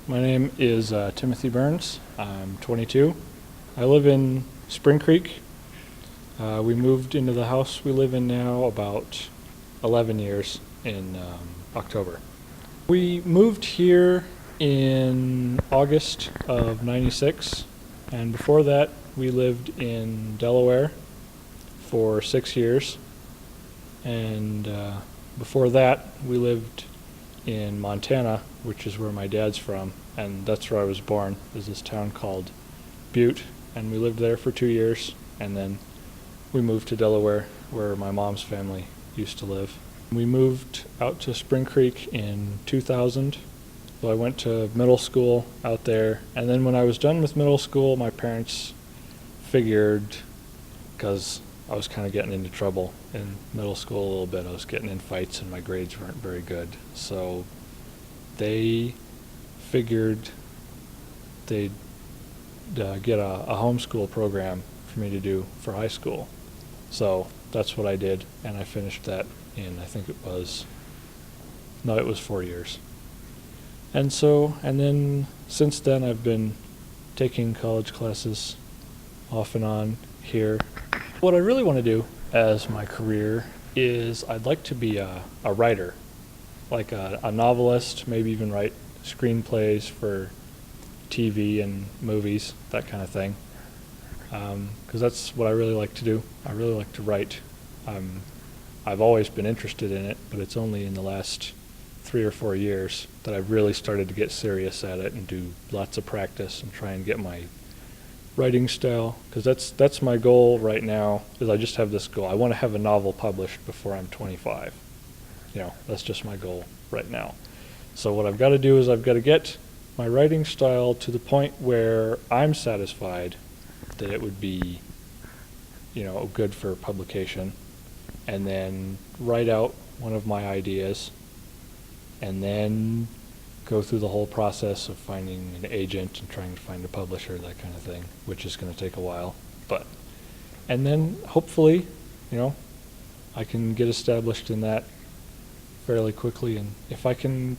My name is Timothy Burns. I'm 22. I live in Spring Creek. We moved into the house we live in now about 11 years in October. We moved here in August of '96, and before that we lived in Delaware for 6 years, and before that we lived in Montana, which is where my dad's from, and that's where I was born, is this town called Butte, and we lived there for 2 years, and then we moved to Delaware, where my mom's family used to live. We moved out to Spring Creek in 2000, so I went to middle school out there, and then when I was done with middle school, my parents figured, because I was kind of getting into trouble in middle school a little bit. I was getting in fights and my grades weren't very good. So they figured they'd get a homeschool program for me to do for high school. So that's what I did, and I finished that in, I think it was 4 years. And then since then I've been taking college classes off and on here. What I really want to do as my career is I'd like to be a writer, like a novelist, maybe even write screenplays for TV and movies, that kind of thing. Because that's what I really like to do. I really like to write. I've always been interested in it, but it's only in the last 3 or 4 years that I've really started to get serious at it and do lots of practice and try and get my writing style, because that's my goal right now. Is I just have this goal. I want to have a novel published before I'm 25. That's just my goal right now. So what I've got to do is I've got to get my writing style to the point where I'm satisfied that it would be, good for publication, and then write out one of my ideas, and then go through the whole process of finding an agent and trying to find a publisher, that kind of thing, which is going to take a while. And then hopefully, I can get established in that fairly quickly, and if I can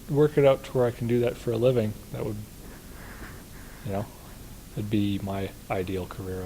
work it out to where I can do that for a living, that would, it'd be my ideal career.